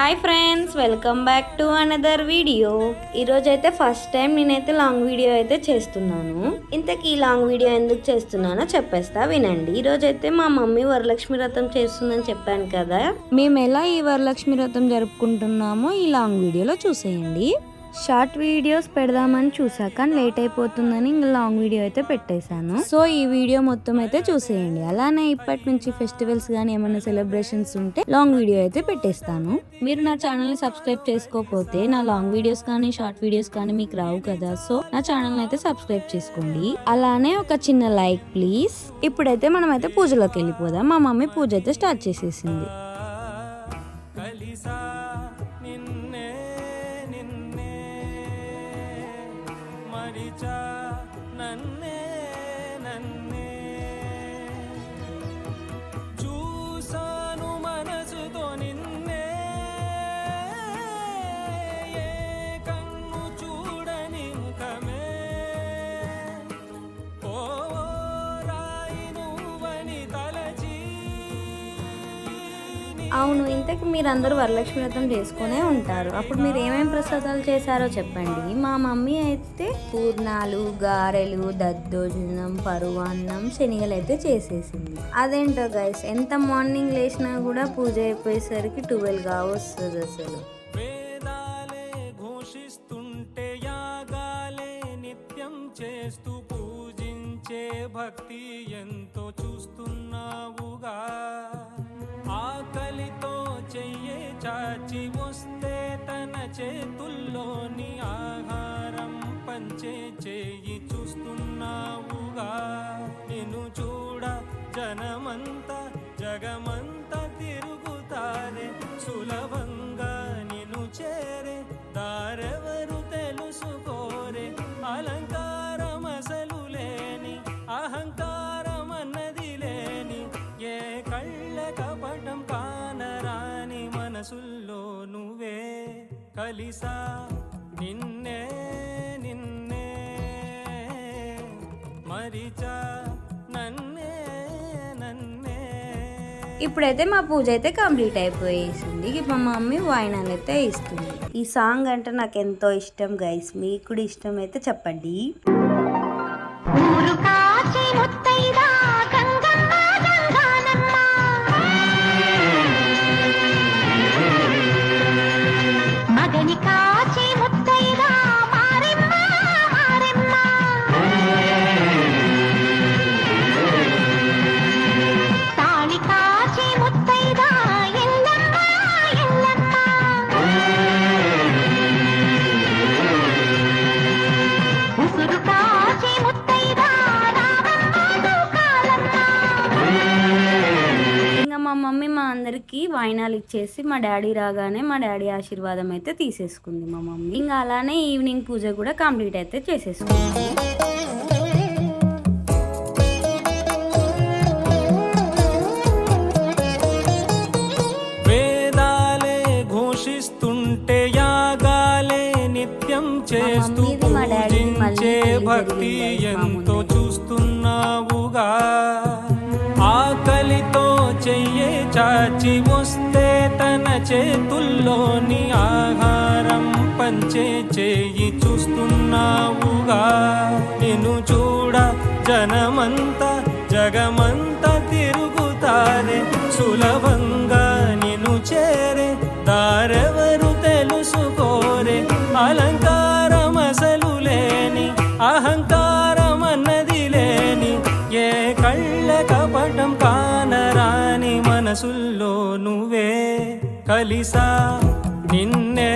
Hi friends, welcome back to another video. ఈరోజు అయితే first time నేనైతే లాంగ్ వీడియో అయితే చేస్తున్నాను. ఇంతకీ ఈ లాంగ్ వీడియో ఎందుకు చేస్తున్నానో చెప్పేస్తా, వినండి. ఈరోజు అయితే మా మమ్మీ వరలక్ష్మి వ్రతం చేస్తుందని చెప్పాను కదా, మేము ఎలా ఈ వరలక్ష్మి వ్రతం జరుపుకుంటున్నామో ఈ లాంగ్ వీడియోలో చూసేయండి. షార్ట్ వీడియోస్ పెడదామని చూసా, కానీ లేట్ అయిపోతుందని ఇంకా లాంగ్ వీడియో అయితే పెట్టేశాను. సో ఈ వీడియో మొత్తం అయితే చూసేయండి. అలానే ఇప్పటి నుంచి ఫెస్టివల్స్ కానీ ఏమైనా సెలబ్రేషన్స్ ఉంటే లాంగ్ వీడియో అయితే పెట్టేస్తాను. మీరు నా ఛానల్ ని సబ్స్క్రైబ్ చేసుకోకపోతే నా లాంగ్ వీడియోస్ కానీ షార్ట్ వీడియోస్ కానీ మీకు రావు కదా. సో నా ఛానల్ అయితే సబ్స్క్రైబ్ చేసుకోండి. అలానే ఒక చిన్న లైక్ ప్లీజ్. ఇప్పుడైతే మనం అయితే పూజలోకి వెళ్ళిపోదాం. మా మమ్మీ పూజ అయితే స్టార్ట్ చేసేసింది. నన్నే నన్నే చూసాను మనసుతో నిన్నే, ఏ కన్ను చూడని ముఖమే, ఓ రాయి నువ్వని తలచి. అవును, ఇంతకు మీరందరూ వరలక్ష్మి వ్రతం చేసుకునే ఉంటారు. అప్పుడు మీరు ఏమేమి ప్రసాదాలు చేశారో చెప్పండి. మా మమ్మీ అయితే పూర్ణాలు, గారెలు, దద్దోజనం, పరువాన్నం, శనగలు అయితే చేసేసింది. అదేంటో గైస్, ఎంత మార్నింగ్ లేచినా కూడా పూజ అయిపోయేసరికి 12 వస్తుంది. అసలు వేదాలే ఘోషిస్తుంటే యాగాలే నిత్యం చేస్తూ పూజించే భక్తి ఎంతో చూస్తున్నావుగా. ఆకలితో చెయ్యే చాచి వస్తే తన చేతుల్లోని ఆహారం పంచే చేయి చూస్తున్నావుగా. నిన్ను చూడ జనమంతా జగమంతా తిరుగుతారే, సులభంగా నిన్ను చేరే దారెవరు తెలుసుకోరే. అలంకారం అసలు లేని, అహంకారం అన్నది లేని, ఏ కళ్ళ కపటం కానరాని మనసుల్లో నువ్వే కలిసా నిన్నే నిన్నే మరిచా నన్నే నన్నే. ఇప్పుడైతే మా పూజ అయితే కంప్లీట్ అయిపోయేసింది. మా మమ్మీ వాయినాలు అయితే ఇస్తుంది. ఈ సాంగ్ అంటే నాకు ఎంతో ఇష్టం గైస్, మీకు కూడా ఇష్టం అయితే చెప్పండి. మా మమ్మీ మా అందరికి వాయినాలు ఇచ్చేసి మా డాడీ రాగానే మా డాడీ ఆశీర్వాదం అయితే తీసేసుకుంది మా మమ్మీ. ఇంకా అలానే ఈవినింగ్ పూజ కూడా కంప్లీట్ అయితే చేసేసుకుంది. వేదాలే ఘోషిస్తుంటే యాగాలే నిత్యం చేస్తూ పూజించే భక్తి ఎంతో చూస్తున్నావుగా. ఆకలితో చెయ్యే చాచి వస్తే తన చేతుల్లోని ఆహారం పంచే చేయి చూస్తున్నావుగా. నిన్ను చూడ జనమంతా జగమంతా తిరుగుతారే, సులభంగా నిన్ను చేరే దారెవరు తెలుసుకోరే. అలంకారం అసలు లేని, అహంకారం అన్నది లేని, ఏ కళ్ళ కపటం కానరాని మనసుల్లో నువ్వే కలిసా నిన్నే